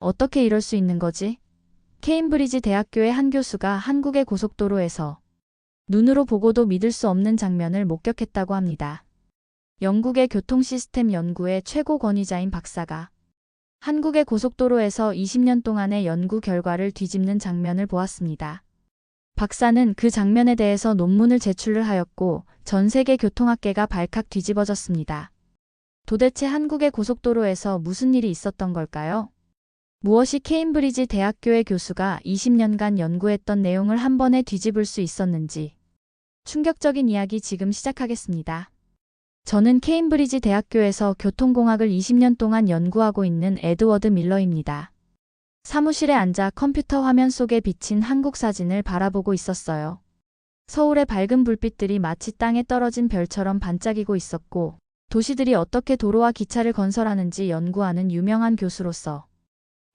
어떻게 이럴 수 있는 거지? 케임브리지 대학교의 한 교수가 한국의 고속도로에서 눈으로 보고도 믿을 수 없는 장면을 목격했다고 합니다. 영국의 교통 시스템 연구의 최고 권위자인 박사가 한국의 고속도로에서 20년 동안의 연구 결과를 뒤집는 장면을 보았습니다. 박사는 그 장면에 대해서 논문을 제출을 하였고 전 세계 교통학계가 발칵 뒤집어졌습니다. 도대체 한국의 고속도로에서 무슨 일이 있었던 걸까요? 무엇이 케임브리지 대학교의 교수가 20년간 연구했던 내용을 한 번에 뒤집을 수 있었는지 충격적인 이야기 지금 시작하겠습니다. 저는 케임브리지 대학교에서 교통공학을 20년 동안 연구하고 있는 에드워드 밀러입니다. 사무실에 앉아 컴퓨터 화면 속에 비친 한국 사진을 바라보고 있었어요. 서울의 밝은 불빛들이 마치 땅에 떨어진 별처럼 반짝이고 있었고 도시들이 어떻게 도로와 기차를 건설하는지 연구하는 유명한 교수로서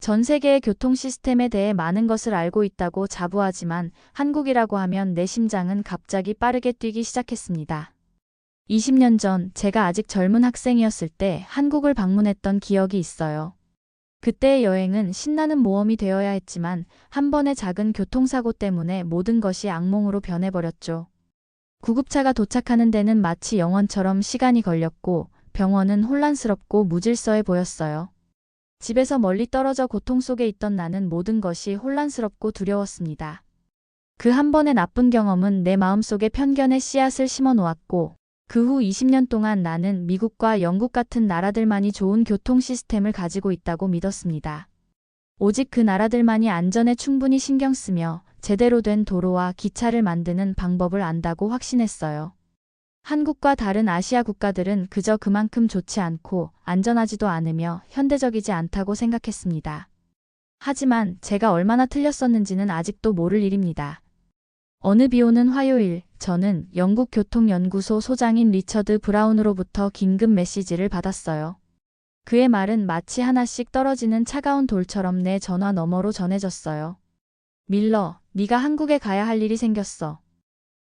전 세계의 교통 시스템에 대해 많은 것을 알고 있다고 자부하지만 한국이라고 하면 내 심장은 갑자기 빠르게 뛰기 시작했습니다. 20년 전 제가 아직 젊은 학생이었을 때 한국을 방문했던 기억이 있어요. 그때의 여행은 신나는 모험이 되어야 했지만 한 번의 작은 교통사고 때문에 모든 것이 악몽으로 변해버렸죠. 구급차가 도착하는 데는 마치 영원처럼 시간이 걸렸고 병원은 혼란스럽고 무질서해 보였어요. 집에서 멀리 떨어져 고통 속에 있던 나는 모든 것이 혼란스럽고 두려웠습니다. 그 한 번의 나쁜 경험은 내 마음속에 편견의 씨앗을 심어 놓았고 그 후 20년 동안 나는 미국과 영국 같은 나라들만이 좋은 교통 시스템을 가지고 있다고 믿었습니다. 오직 그 나라들만이 안전에 충분히 신경 쓰며 제대로 된 도로와 기차를 만드는 방법을 안다고 확신했어요. 한국과 다른 아시아 국가들은 그저 그만큼 좋지 않고 안전하지도 않으며 현대적이지 않다고 생각했습니다. 하지만 제가 얼마나 틀렸었는지는 아직도 모를 일입니다. 어느 비 오는 화요일, 저는 영국 교통연구소 소장인 리처드 브라운으로부터 긴급 메시지를 받았어요. 그의 말은 마치 하나씩 떨어지는 차가운 돌처럼 내 전화 너머로 전해졌어요. 밀러, 네가 한국에 가야 할 일이 생겼어.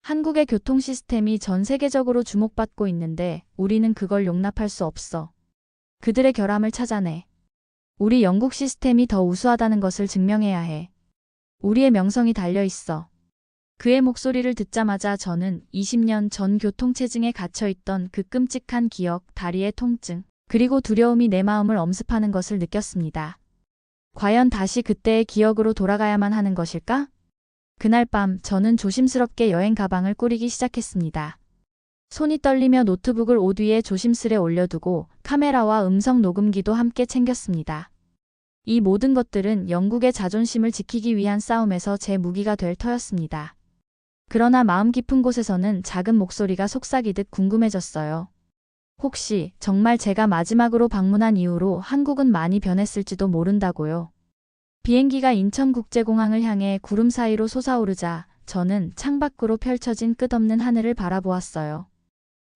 한국의 교통 시스템이 전 세계적으로 주목받고 있는데 우리는 그걸 용납할 수 없어. 그들의 결함을 찾아내. 우리 영국 시스템이 더 우수하다는 것을 증명해야 해. 우리의 명성이 달려 있어. 그의 목소리를 듣자마자 저는 20년 전 교통체증에 갇혀있던 그 끔찍한 기억, 다리의 통증, 그리고 두려움이 내 마음을 엄습하는 것을 느꼈습니다. 과연 다시 그때의 기억으로 돌아가야만 하는 것일까? 그날 밤 저는 조심스럽게 여행 가방을 꾸리기 시작했습니다. 손이 떨리며 노트북을 옷 위에 조심스레 올려두고 카메라와 음성 녹음기도 함께 챙겼습니다. 이 모든 것들은 영국의 자존심을 지키기 위한 싸움에서 제 무기가 될 터였습니다. 그러나 마음 깊은 곳에서는 작은 목소리가 속삭이듯 궁금해졌어요. 혹시 정말 제가 마지막으로 방문한 이후로 한국은 많이 변했을지도 모른다고요. 비행기가 인천국제공항을 향해 구름 사이로 솟아오르자 저는 창밖으로 펼쳐진 끝없는 하늘을 바라보았어요.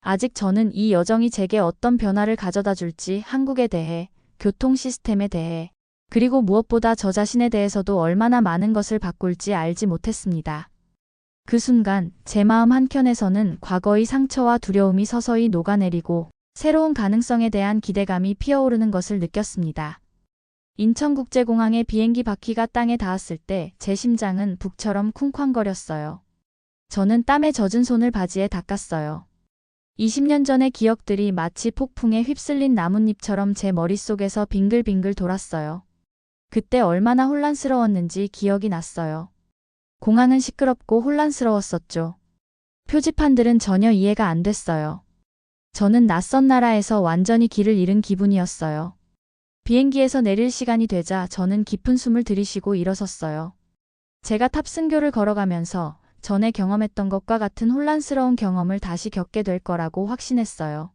아직 저는 이 여정이 제게 어떤 변화를 가져다 줄지 한국에 대해, 교통 시스템에 대해, 그리고 무엇보다 저 자신에 대해서도 얼마나 많은 것을 바꿀지 알지 못했습니다. 그 순간 제 마음 한켠에서는 과거의 상처와 두려움이 서서히 녹아내리고 새로운 가능성에 대한 기대감이 피어오르는 것을 느꼈습니다. 인천국제공항의 비행기 바퀴가 땅에 닿았을 때 제 심장은 북처럼 쿵쾅거렸어요. 저는 땀에 젖은 손을 바지에 닦았어요. 20년 전의 기억들이 마치 폭풍에 휩쓸린 나뭇잎처럼 제 머릿속에서 빙글빙글 돌았어요. 그때 얼마나 혼란스러웠는지 기억이 났어요. 공항은 시끄럽고 혼란스러웠었죠. 표지판들은 전혀 이해가 안 됐어요. 저는 낯선 나라에서 완전히 길을 잃은 기분이었어요. 비행기에서 내릴 시간이 되자 저는 깊은 숨을 들이쉬고 일어섰어요. 제가 탑승교를 걸어가면서 전에 경험했던 것과 같은 혼란스러운 경험을 다시 겪게 될 거라고 확신했어요.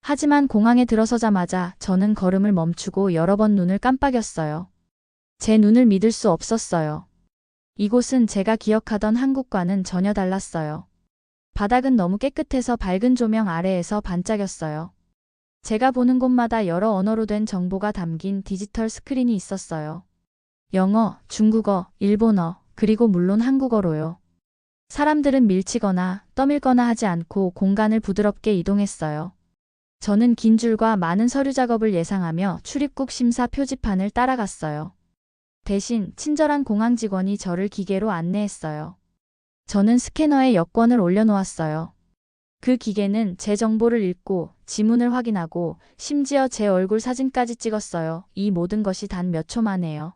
하지만 공항에 들어서자마자 저는 걸음을 멈추고 여러 번 눈을 깜빡였어요. 제 눈을 믿을 수 없었어요. 이곳은 제가 기억하던 한국과는 전혀 달랐어요. 바닥은 너무 깨끗해서 밝은 조명 아래에서 반짝였어요. 제가 보는 곳마다 여러 언어로 된 정보가 담긴 디지털 스크린이 있었어요. 영어, 중국어, 일본어, 그리고 물론 한국어로요. 사람들은 밀치거나 떠밀거나 하지 않고 공간을 부드럽게 이동했어요. 저는 긴 줄과 많은 서류 작업을 예상하며 출입국 심사 표지판을 따라갔어요. 대신 친절한 공항 직원이 저를 기계로 안내했어요. 저는 스캐너에 여권을 올려놓았어요. 그 기계는 제 정보를 읽고 지문을 확인하고 심지어 제 얼굴 사진까지 찍었어요. 이 모든 것이 단 몇 초 만에요.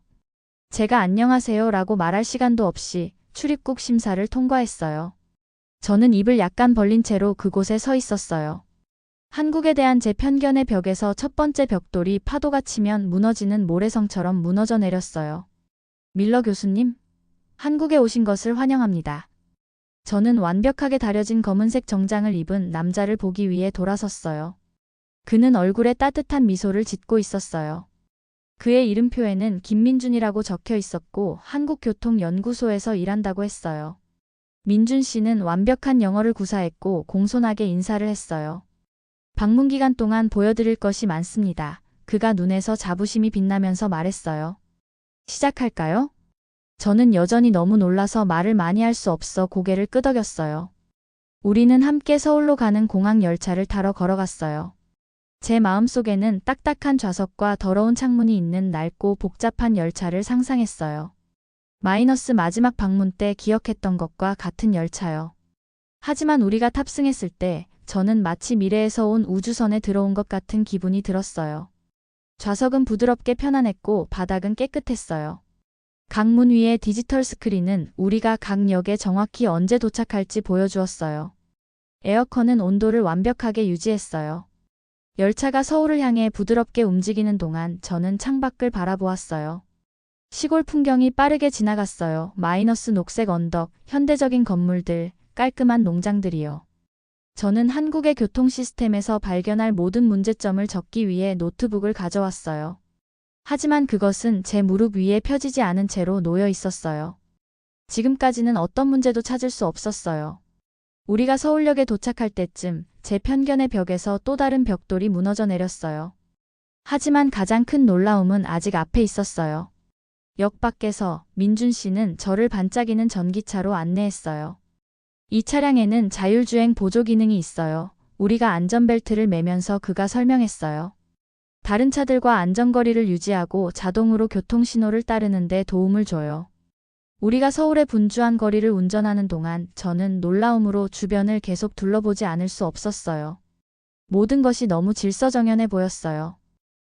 제가 안녕하세요 라고 말할 시간도 없이 출입국 심사를 통과했어요. 저는 입을 약간 벌린 채로 그곳에 서 있었어요. 한국에 대한 제 편견의 벽에서 첫 번째 벽돌이 파도가 치면 무너지는 모래성처럼 무너져 내렸어요. 밀러 교수님, 한국에 오신 것을 환영합니다. 저는 완벽하게 다려진 검은색 정장을 입은 남자를 보기 위해 돌아섰어요. 그는 얼굴에 따뜻한 미소를 짓고 있었어요. 그의 이름표에는 김민준이라고 적혀 있었고 한국교통연구소에서 일한다고 했어요. 민준 씨는 완벽한 영어를 구사했고 공손하게 인사를 했어요. 방문 기간 동안 보여드릴 것이 많습니다. 그가 눈에서 자부심이 빛나면서 말했어요. 시작할까요? 저는 여전히 너무 놀라서 말을 많이 할 수 없어 고개를 끄덕였어요. 우리는 함께 서울로 가는 공항 열차를 타러 걸어갔어요. 제 마음속에는 딱딱한 좌석과 더러운 창문이 있는 낡고 복잡한 열차를 상상했어요. 마이너스 마지막 방문 때 기억했던 것과 같은 열차요. 하지만 우리가 탑승했을 때 저는 마치 미래에서 온 우주선에 들어온 것 같은 기분이 들었어요. 좌석은 부드럽게 편안했고 바닥은 깨끗했어요. 각 문 위의 디지털 스크린은 우리가 각 역에 정확히 언제 도착할지 보여주었어요. 에어컨은 온도를 완벽하게 유지했어요. 열차가 서울을 향해 부드럽게 움직이는 동안 저는 창밖을 바라보았어요. 시골 풍경이 빠르게 지나갔어요. 마이너스 녹색 언덕, 현대적인 건물들, 깔끔한 농장들이요. 저는 한국의 교통 시스템에서 발견할 모든 문제점을 적기 위해 노트북을 가져왔어요. 하지만 그것은 제 무릎 위에 펴지지 않은 채로 놓여 있었어요. 지금까지는 어떤 문제도 찾을 수 없었어요. 우리가 서울역에 도착할 때쯤 제 편견의 벽에서 또 다른 벽돌이 무너져 내렸어요. 하지만 가장 큰 놀라움은 아직 앞에 있었어요. 역 밖에서 민준 씨는 저를 반짝이는 전기차로 안내했어요. 이 차량에는 자율주행 보조 기능이 있어요. 우리가 안전벨트를 매면서 그가 설명했어요. 다른 차들과 안전거리를 유지하고 자동으로 교통신호를 따르는 데 도움을 줘요. 우리가 서울의 분주한 거리를 운전하는 동안 저는 놀라움으로 주변을 계속 둘러보지 않을 수 없었어요. 모든 것이 너무 질서정연해 보였어요.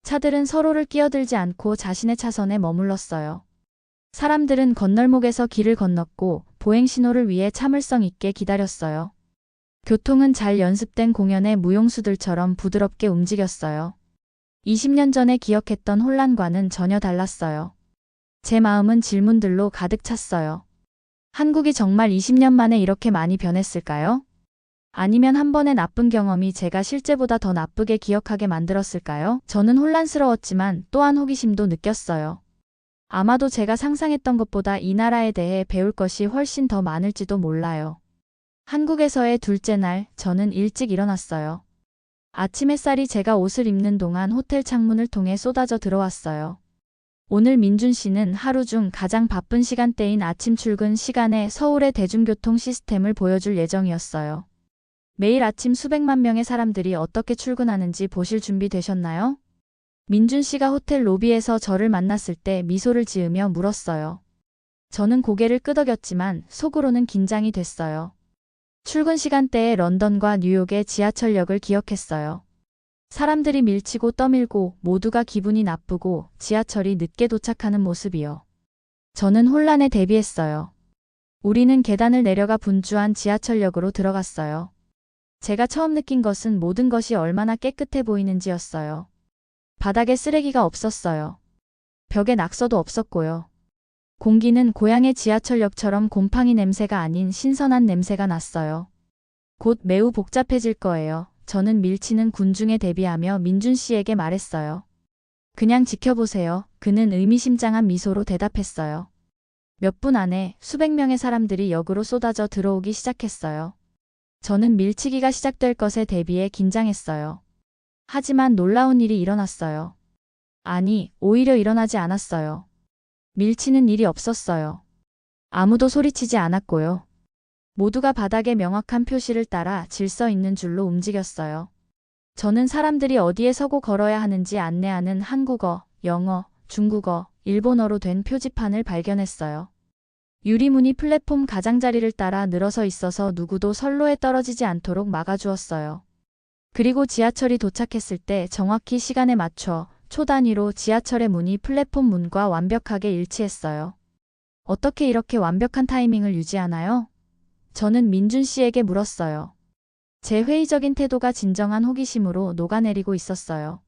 차들은 서로를 끼어들지 않고 자신의 차선에 머물렀어요. 사람들은 건널목에서 길을 건넜고 보행 신호를 위해 참을성 있게 기다렸어요. 교통은 잘 연습된 공연의 무용수들처럼 부드럽게 움직였어요. 20년 전에 기억했던 혼란과는 전혀 달랐어요. 제 마음은 질문들로 가득 찼어요. 한국이 정말 20년 만에 이렇게 많이 변했을까요? 아니면 한 번의 나쁜 경험이 제가 실제보다 더 나쁘게 기억하게 만들었을까요? 저는 혼란스러웠지만 또한 호기심도 느꼈어요. 아마도 제가 상상했던 것보다 이 나라에 대해 배울 것이 훨씬 더 많을지도 몰라요. 한국에서의 둘째 날, 저는 일찍 일어났어요. 아침 햇살이 제가 옷을 입는 동안 호텔 창문을 통해 쏟아져 들어왔어요. 오늘 민준 씨는 하루 중 가장 바쁜 시간대인 아침 출근 시간에 서울의 대중교통 시스템을 보여줄 예정이었어요. 매일 아침 수백만 명의 사람들이 어떻게 출근하는지 보실 준비 되셨나요? 민준 씨가 호텔 로비에서 저를 만났을 때 미소를 지으며 물었어요. 저는 고개를 끄덕였지만 속으로는 긴장이 됐어요. 출근 시간대에 런던과 뉴욕의 지하철역을 기억했어요. 사람들이 밀치고 떠밀고 모두가 기분이 나쁘고 지하철이 늦게 도착하는 모습이요. 저는 혼란에 대비했어요. 우리는 계단을 내려가 분주한 지하철역으로 들어갔어요. 제가 처음 느낀 것은 모든 것이 얼마나 깨끗해 보이는지였어요. 바닥에 쓰레기가 없었어요. 벽에 낙서도 없었고요. 공기는 고향의 지하철역처럼 곰팡이 냄새가 아닌 신선한 냄새가 났어요. 곧 매우 복잡해질 거예요. 저는 밀치는 군중에 대비하며 민준 씨에게 말했어요. 그냥 지켜보세요. 그는 의미심장한 미소로 대답했어요. 몇 분 안에 수백 명의 사람들이 역으로 쏟아져 들어오기 시작했어요. 저는 밀치기가 시작될 것에 대비해 긴장했어요. 하지만 놀라운 일이 일어났어요. 아니, 오히려 일어나지 않았어요. 밀치는 일이 없었어요. 아무도 소리치지 않았고요. 모두가 바닥에 명확한 표시를 따라 질서 있는 줄로 움직였어요. 저는 사람들이 어디에 서고 걸어야 하는지 안내하는 한국어, 영어, 중국어, 일본어로 된 표지판을 발견했어요. 유리문이 플랫폼 가장자리를 따라 늘어서 있어서 누구도 선로에 떨어지지 않도록 막아주었어요. 그리고 지하철이 도착했을 때 정확히 시간에 맞춰 초 단위로 지하철의 문이 플랫폼 문과 완벽하게 일치했어요. 어떻게 이렇게 완벽한 타이밍을 유지하나요? 저는 민준 씨에게 물었어요. 제 회의적인 태도가 진정한 호기심으로 녹아내리고 있었어요.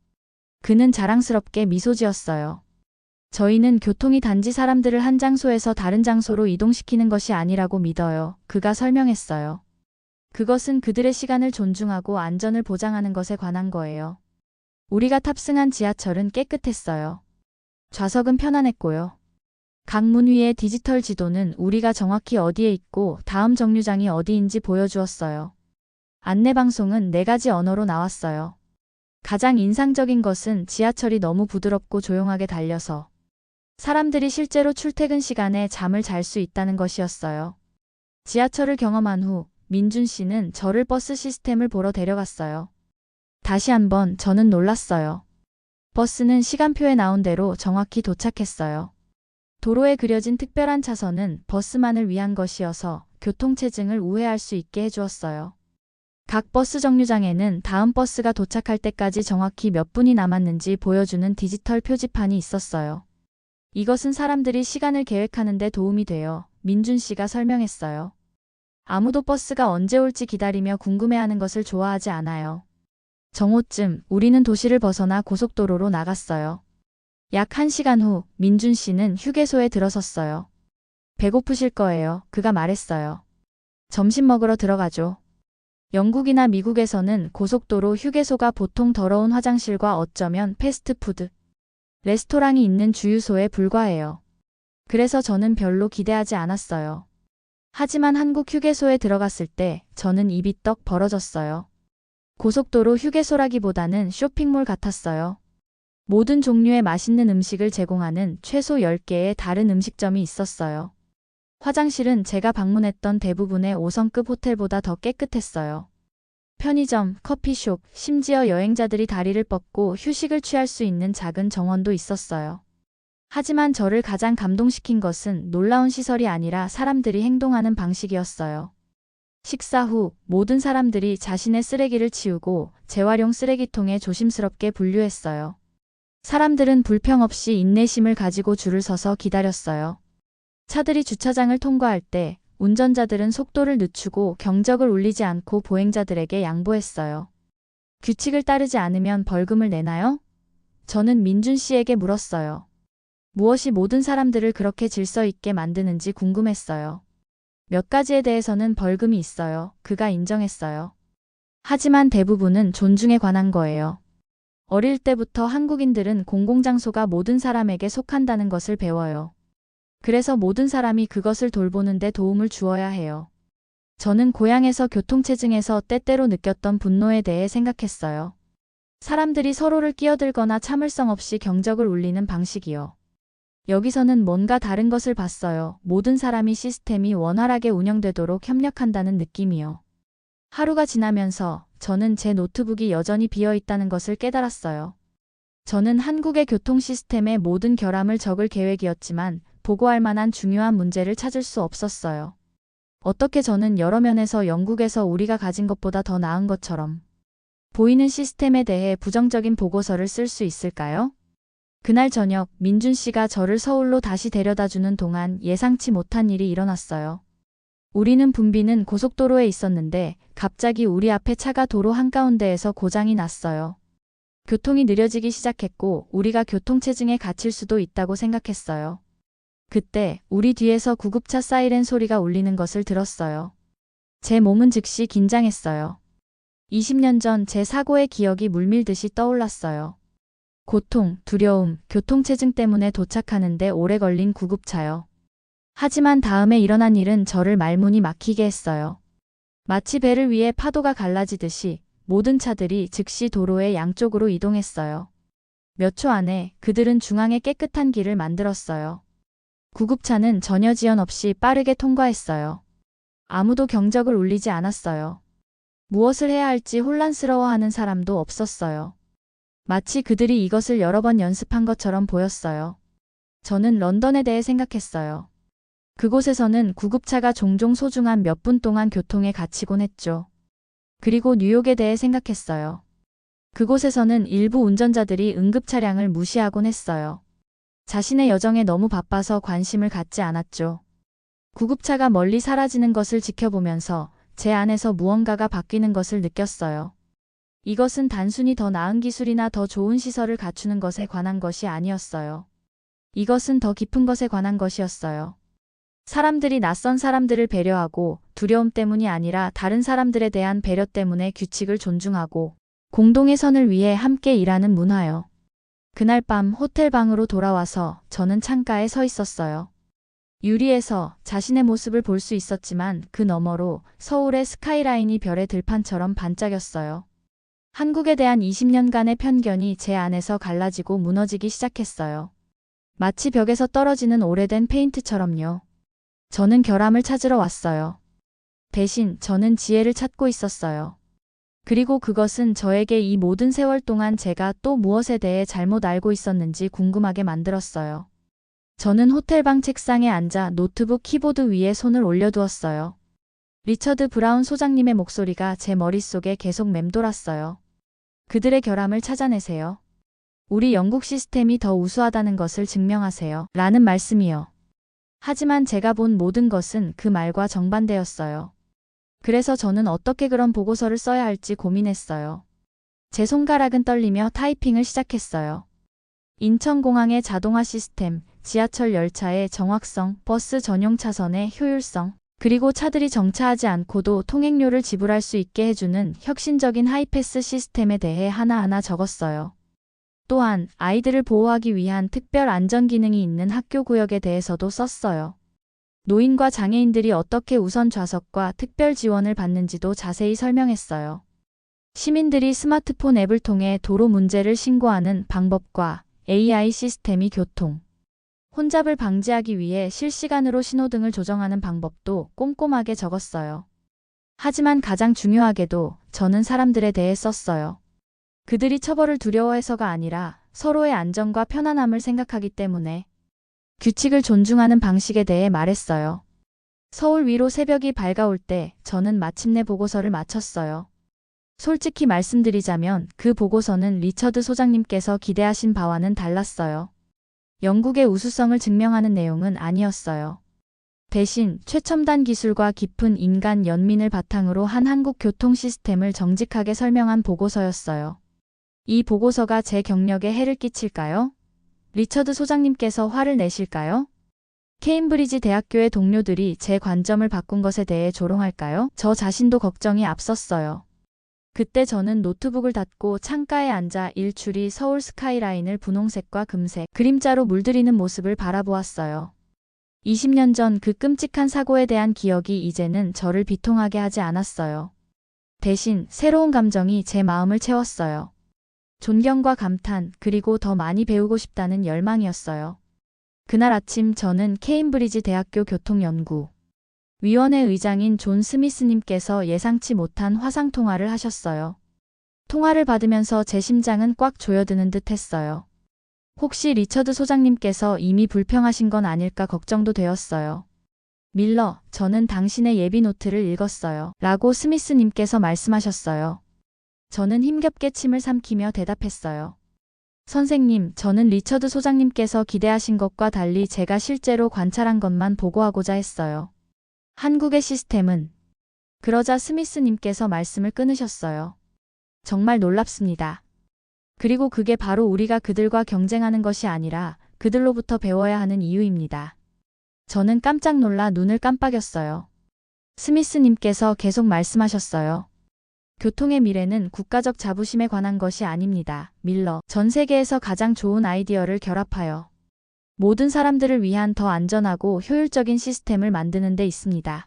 그는 자랑스럽게 미소 지었어요. 저희는 교통이 단지 사람들을 한 장소에서 다른 장소로 이동시키는 것이 아니라고 믿어요. 그가 설명했어요. 그것은 그들의 시간을 존중하고 안전을 보장하는 것에 관한 거예요. 우리가 탑승한 지하철은 깨끗했어요. 좌석은 편안했고요. 각 문 위의 디지털 지도는 우리가 정확히 어디에 있고 다음 정류장이 어디인지 보여주었어요. 안내방송은 4가지 언어로 나왔어요. 가장 인상적인 것은 지하철이 너무 부드럽고 조용하게 달려서 사람들이 실제로 출퇴근 시간에 잠을 잘 수 있다는 것이었어요. 지하철을 경험한 후 민준 씨는 저를 버스 시스템을 보러 데려갔어요. 다시 한번 저는 놀랐어요. 버스는 시간표에 나온 대로 정확히 도착했어요. 도로에 그려진 특별한 차선은 버스만을 위한 것이어서 교통체증을 우회할 수 있게 해주었어요. 각 버스 정류장에는 다음 버스가 도착할 때까지 정확히 몇 분이 남았는지 보여주는 디지털 표지판이 있었어요. 이것은 사람들이 시간을 계획하는 데 도움이 돼요. 민준 씨가 설명했어요. 아무도 버스가 언제 올지 기다리며 궁금해하는 것을 좋아하지 않아요. 정오쯤 우리는 도시를 벗어나 고속도로로 나갔어요. 약 1시간 후 민준 씨는 휴게소에 들어섰어요. 배고프실 거예요. 그가 말했어요. 점심 먹으러 들어가죠. 영국이나 미국에서는 고속도로 휴게소가 보통 더러운 화장실과 어쩌면 패스트푸드 레스토랑이 있는 주유소에 불과해요. 그래서 저는 별로 기대하지 않았어요. 하지만 한국 휴게소에 들어갔을 때 저는 입이 떡 벌어졌어요. 고속도로 휴게소라기보다는 쇼핑몰 같았어요. 모든 종류의 맛있는 음식을 제공하는 최소 10개의 다른 음식점이 있었어요. 화장실은 제가 방문했던 대부분의 5성급 호텔보다 더 깨끗했어요. 편의점, 커피숍, 심지어 여행자들이 다리를 뻗고 휴식을 취할 수 있는 작은 정원도 있었어요. 하지만 저를 가장 감동시킨 것은 놀라운 시설이 아니라 사람들이 행동하는 방식이었어요. 식사 후 모든 사람들이 자신의 쓰레기를 치우고 재활용 쓰레기통에 조심스럽게 분류했어요. 사람들은 불평 없이 인내심을 가지고 줄을 서서 기다렸어요. 차들이 주차장을 통과할 때 운전자들은 속도를 늦추고 경적을 울리지 않고 보행자들에게 양보했어요. 규칙을 따르지 않으면 벌금을 내나요? 저는 민준 씨에게 물었어요. 무엇이 모든 사람들을 그렇게 질서 있게 만드는지 궁금했어요. 몇 가지에 대해서는 벌금이 있어요. 그가 인정했어요. 하지만 대부분은 존중에 관한 거예요. 어릴 때부터 한국인들은 공공장소가 모든 사람에게 속한다는 것을 배워요. 그래서 모든 사람이 그것을 돌보는 데 도움을 주어야 해요. 저는 고향에서 교통체증에서 때때로 느꼈던 분노에 대해 생각했어요. 사람들이 서로를 끼어들거나 참을성 없이 경적을 울리는 방식이요. 여기서는 뭔가 다른 것을 봤어요. 모든 사람이 시스템이 원활하게 운영되도록 협력한다는 느낌이요. 하루가 지나면서 저는 제 노트북이 여전히 비어 있다는 것을 깨달았어요. 저는 한국의 교통 시스템의 모든 결함을 적을 계획이었지만 보고할 만한 중요한 문제를 찾을 수 없었어요. 어떻게 저는 여러 면에서 영국에서 우리가 가진 것보다 더 나은 것처럼 보이는 시스템에 대해 부정적인 보고서를 쓸 수 있을까요? 그날 저녁 민준 씨가 저를 서울로 다시 데려다주는 동안 예상치 못한 일이 일어났어요. 우리는 붐비는 고속도로에 있었는데 갑자기 우리 앞에 차가 도로 한가운데에서 고장이 났어요. 교통이 느려지기 시작했고 우리가 교통체증에 갇힐 수도 있다고 생각했어요. 그때 우리 뒤에서 구급차 사이렌 소리가 울리는 것을 들었어요. 제 몸은 즉시 긴장했어요. 20년 전 제 사고의 기억이 물밀듯이 떠올랐어요. 고통, 두려움, 교통체증 때문에 도착하는데 오래 걸린 구급차요. 하지만 다음에 일어난 일은 저를 말문이 막히게 했어요. 마치 배를 위해 파도가 갈라지듯이 모든 차들이 즉시 도로의 양쪽으로 이동했어요. 몇 초 안에 그들은 중앙에 깨끗한 길을 만들었어요. 구급차는 전혀 지연 없이 빠르게 통과했어요. 아무도 경적을 울리지 않았어요. 무엇을 해야 할지 혼란스러워하는 사람도 없었어요. 마치 그들이 이것을 여러 번 연습한 것처럼 보였어요. 저는 런던에 대해 생각했어요. 그곳에서는 구급차가 종종 소중한 몇 분 동안 교통에 갇히곤 했죠. 그리고 뉴욕에 대해 생각했어요. 그곳에서는 일부 운전자들이 응급 차량을 무시하곤 했어요. 자신의 여정에 너무 바빠서 관심을 갖지 않았죠. 구급차가 멀리 사라지는 것을 지켜보면서 제 안에서 무언가가 바뀌는 것을 느꼈어요. 이것은 단순히 더 나은 기술이나 더 좋은 시설을 갖추는 것에 관한 것이 아니었어요. 이것은 더 깊은 것에 관한 것이었어요. 사람들이 낯선 사람들을 배려하고 두려움 때문이 아니라 다른 사람들에 대한 배려 때문에 규칙을 존중하고 공동의 선을 위해 함께 일하는 문화요. 그날 밤 호텔 방으로 돌아와서 저는 창가에 서 있었어요. 유리에서 자신의 모습을 볼 수 있었지만 그 너머로 서울의 스카이라인이 별의 들판처럼 반짝였어요. 한국에 대한 20년간의 편견이 제 안에서 갈라지고 무너지기 시작했어요. 마치 벽에서 떨어지는 오래된 페인트처럼요. 저는 결함을 찾으러 왔어요. 대신 저는 지혜를 찾고 있었어요. 그리고 그것은 저에게 이 모든 세월 동안 제가 또 무엇에 대해 잘못 알고 있었는지 궁금하게 만들었어요. 저는 호텔방 책상에 앉아 노트북 키보드 위에 손을 올려두었어요. 리처드 브라운 소장님의 목소리가 제 머릿속에 계속 맴돌았어요. 그들의 결함을 찾아내세요. 우리 영국 시스템이 더 우수하다는 것을 증명하세요. 라는 말씀이요. 하지만 제가 본 모든 것은 그 말과 정반대였어요. 그래서 저는 어떻게 그런 보고서를 써야 할지 고민했어요. 제 손가락은 떨리며 타이핑을 시작했어요. 인천공항의 자동화 시스템, 지하철 열차의 정확성, 버스 전용 차선의 효율성, 그리고 차들이 정차하지 않고도 통행료를 지불할 수 있게 해주는 혁신적인 하이패스 시스템에 대해 하나하나 적었어요. 또한 아이들을 보호하기 위한 특별 안전 기능이 있는 학교 구역에 대해서도 썼어요. 노인과 장애인들이 어떻게 우선 좌석과 특별 지원을 받는지도 자세히 설명했어요. 시민들이 스마트폰 앱을 통해 도로 문제를 신고하는 방법과 AI 시스템이 교통 혼잡을 방지하기 위해 실시간으로 신호등을 조정하는 방법도 꼼꼼하게 적었어요. 하지만 가장 중요하게도 저는 사람들에 대해 썼어요. 그들이 처벌을 두려워해서가 아니라 서로의 안전과 편안함을 생각하기 때문에 규칙을 존중하는 방식에 대해 말했어요. 서울 위로 새벽이 밝아올 때 저는 마침내 보고서를 마쳤어요. 솔직히 말씀드리자면 그 보고서는 리처드 소장님께서 기대하신 바와는 달랐어요. 영국의 우수성을 증명하는 내용은 아니었어요. 대신 최첨단 기술과 깊은 인간 연민을 바탕으로 한 한국 교통 시스템을 정직하게 설명한 보고서였어요. 이 보고서가 제 경력에 해를 끼칠까요? 리처드 소장님께서 화를 내실까요? 케임브리지 대학교의 동료들이 제 관점을 바꾼 것에 대해 조롱할까요? 저 자신도 걱정이 앞섰어요. 그때 저는 노트북을 닫고 창가에 앉아 일출이 서울 스카이라인을 분홍색과 금색 그림자로 물들이는 모습을 바라보았어요. 20년 전 그 끔찍한 사고에 대한 기억이 이제는 저를 비통하게 하지 않았어요. 대신 새로운 감정이 제 마음을 채웠어요. 존경과 감탄, 그리고 더 많이 배우고 싶다는 열망이었어요. 그날 아침 저는 케임브리지 대학교 교통연구 위원회 의장인 존 스미스님께서 예상치 못한 화상통화를 하셨어요. 통화를 받으면서 제 심장은 꽉 조여드는 듯 했어요. 혹시 리처드 소장님께서 이미 불평하신 건 아닐까 걱정도 되었어요. 밀러, 저는 당신의 예비 노트를 읽었어요. 라고 스미스님께서 말씀하셨어요. 저는 힘겹게 침을 삼키며 대답했어요. 선생님, 저는 리처드 소장님께서 기대하신 것과 달리 제가 실제로 관찰한 것만 보고하고자 했어요. 한국의 시스템은. 그러자 스미스님께서 말씀을 끊으셨어요. 정말 놀랍습니다. 그리고 그게 바로 우리가 그들과 경쟁하는 것이 아니라 그들로부터 배워야 하는 이유입니다. 저는 깜짝 놀라 눈을 깜빡였어요. 스미스님께서 계속 말씀하셨어요. 교통의 미래는 국가적 자부심에 관한 것이 아닙니다. 밀러, 전 세계에서 가장 좋은 아이디어를 결합하여 모든 사람들을 위한 더 안전하고 효율적인 시스템을 만드는 데 있습니다.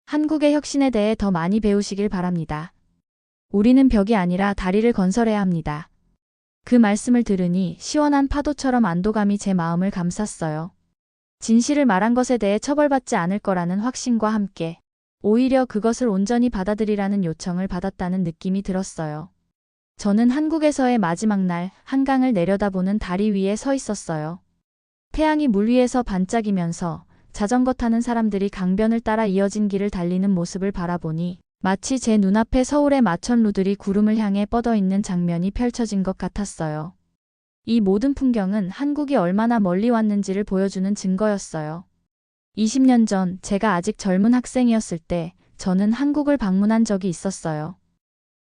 한국의 혁신에 대해 더 많이 배우시길 바랍니다. 우리는 벽이 아니라 다리를 건설해야 합니다. 그 말씀을 들으니 시원한 파도처럼 안도감이 제 마음을 감쌌어요. 진실을 말한 것에 대해 처벌받지 않을 거라는 확신과 함께 오히려 그것을 온전히 받아들이라는 요청을 받았다는 느낌이 들었어요. 저는 한국에서의 마지막 날 한강을 내려다보는 다리 위에 서 있었어요. 태양이 물 위에서 반짝이면서 자전거 타는 사람들이 강변을 따라 이어진 길을 달리는 모습을 바라보니 마치 제 눈앞에 서울의 마천루들이 구름을 향해 뻗어있는 장면이 펼쳐진 것 같았어요. 이 모든 풍경은 한국이 얼마나 멀리 왔는지를 보여주는 증거였어요. 20년 전 제가 아직 젊은 학생이었을 때 저는 한국을 방문한 적이 있었어요.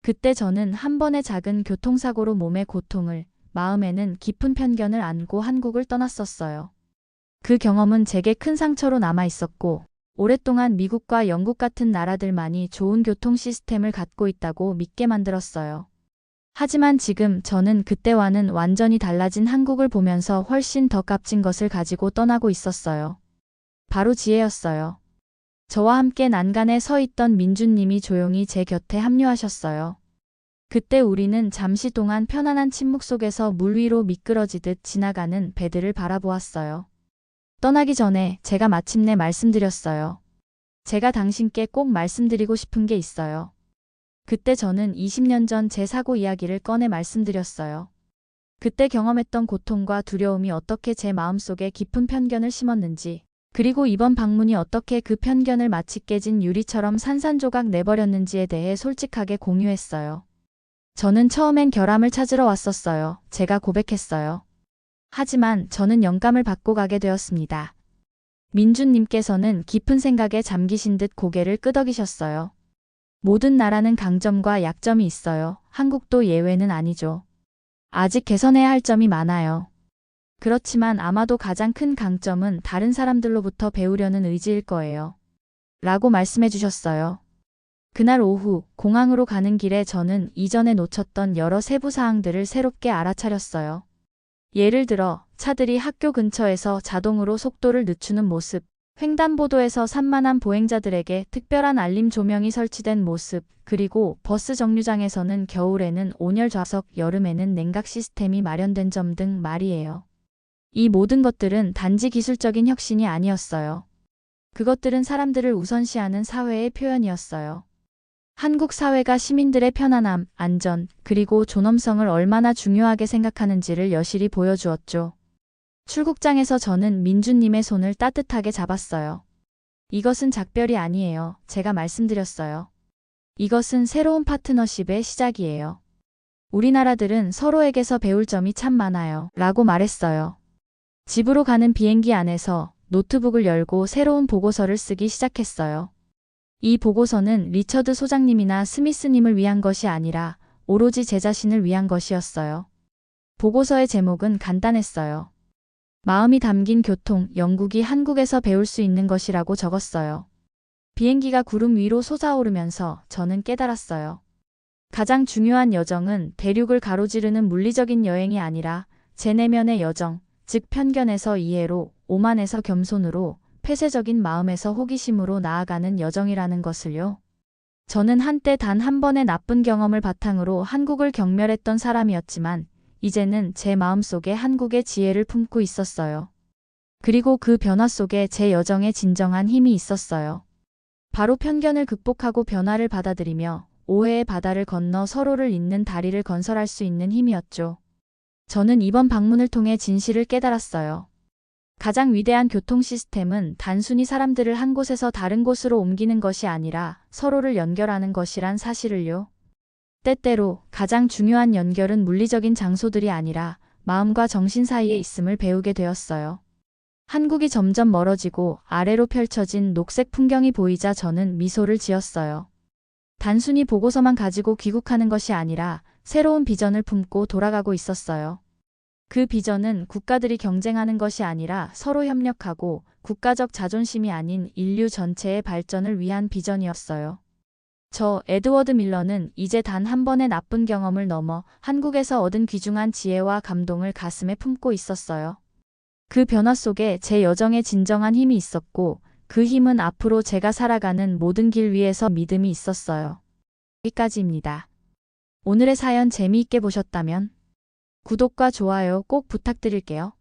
그때 저는 한 번의 작은 교통사고로 몸의 고통을, 마음에는 깊은 편견을 안고 한국을 떠났었어요. 그 경험은 제게 큰 상처로 남아 있었고, 오랫동안 미국과 영국 같은 나라들만이 좋은 교통 시스템을 갖고 있다고 믿게 만들었어요. 하지만 지금 저는 그때와는 완전히 달라진 한국을 보면서 훨씬 더 값진 것을 가지고 떠나고 있었어요. 바로 지혜였어요. 저와 함께 난간에 서 있던 민주님이 조용히 제 곁에 합류하셨어요. 그때 우리는 잠시 동안 편안한 침묵 속에서 물 위로 미끄러지듯 지나가는 배들을 바라보았어요. 떠나기 전에 제가 마침내 말씀드렸어요. 제가 당신께 꼭 말씀드리고 싶은 게 있어요. 그때 저는 20년 전 제 사고 이야기를 꺼내 말씀드렸어요. 그때 경험했던 고통과 두려움이 어떻게 제 마음속에 깊은 편견을 심었는지, 그리고 이번 방문이 어떻게 그 편견을 마치 깨진 유리처럼 산산조각 내버렸는지에 대해 솔직하게 공유했어요. 저는 처음엔 결함을 찾으러 왔었어요. 제가 고백했어요. 하지만 저는 영감을 받고 가게 되었습니다. 민주님께서는 깊은 생각에 잠기신 듯 고개를 끄덕이셨어요. 모든 나라는 강점과 약점이 있어요. 한국도 예외는 아니죠. 아직 개선해야 할 점이 많아요. 그렇지만 아마도 가장 큰 강점은 다른 사람들로부터 배우려는 의지일 거예요. 라고 말씀해 주셨어요. 그날 오후 공항으로 가는 길에 저는 이전에 놓쳤던 여러 세부 사항들을 새롭게 알아차렸어요. 예를 들어 차들이 학교 근처에서 자동으로 속도를 늦추는 모습, 횡단보도에서 산만한 보행자들에게 특별한 알림 조명이 설치된 모습, 그리고 버스 정류장에서는 겨울에는 온열 좌석, 여름에는 냉각 시스템이 마련된 점 등 말이에요. 이 모든 것들은 단지 기술적인 혁신이 아니었어요. 그것들은 사람들을 우선시하는 사회의 표현이었어요. 한국 사회가 시민들의 편안함, 안전, 그리고 존엄성을 얼마나 중요하게 생각하는지를 여실히 보여주었죠. 출국장에서 저는 민주님의 손을 따뜻하게 잡았어요. 이것은 작별이 아니에요. 제가 말씀드렸어요. 이것은 새로운 파트너십의 시작이에요. 우리 나라들은 서로에게서 배울 점이 참 많아요. 라고 말했어요. 집으로 가는 비행기 안에서 노트북을 열고 새로운 보고서를 쓰기 시작했어요. 이 보고서는 리처드 소장님이나 스미스님을 위한 것이 아니라 오로지 제 자신을 위한 것이었어요. 보고서의 제목은 간단했어요. 마음이 담긴 교통, 영국이 한국에서 배울 수 있는 것이라고 적었어요. 비행기가 구름 위로 솟아오르면서 저는 깨달았어요. 가장 중요한 여정은 대륙을 가로지르는 물리적인 여행이 아니라 제 내면의 여정, 즉 편견에서 이해로, 오만에서 겸손으로, 폐쇄적인 마음에서 호기심으로 나아가는 여정이라는 것을요. 저는 한때 단 한 번의 나쁜 경험을 바탕으로 한국을 경멸했던 사람이었지만 이제는 제 마음속에 한국의 지혜를 품고 있었어요. 그리고 그 변화 속에 제 여정에 진정한 힘이 있었어요. 바로 편견을 극복하고 변화를 받아들이며 오해의 바다를 건너 서로를 잇는 다리를 건설할 수 있는 힘이었죠. 저는 이번 방문을 통해 진실을 깨달았어요. 가장 위대한 교통 시스템은 단순히 사람들을 한 곳에서 다른 곳으로 옮기는 것이 아니라 서로를 연결하는 것이란 사실을요. 때때로 가장 중요한 연결은 물리적인 장소들이 아니라 마음과 정신 사이에 있음을 배우게 되었어요. 한국이 점점 멀어지고 아래로 펼쳐진 녹색 풍경이 보이자 저는 미소를 지었어요. 단순히 보고서만 가지고 귀국하는 것이 아니라 새로운 비전을 품고 돌아가고 있었어요. 그 비전은 국가들이 경쟁하는 것이 아니라 서로 협력하고 국가적 자존심이 아닌 인류 전체의 발전을 위한 비전이었어요. 저 에드워드 밀러는 이제 단 한 번의 나쁜 경험을 넘어 한국에서 얻은 귀중한 지혜와 감동을 가슴에 품고 있었어요. 그 변화 속에 제 여정에 진정한 힘이 있었고 그 힘은 앞으로 제가 살아가는 모든 길 위에서 믿음이 있었어요. 여기까지입니다. 오늘의 사연 재미있게 보셨다면 구독과 좋아요 꼭 부탁드릴게요.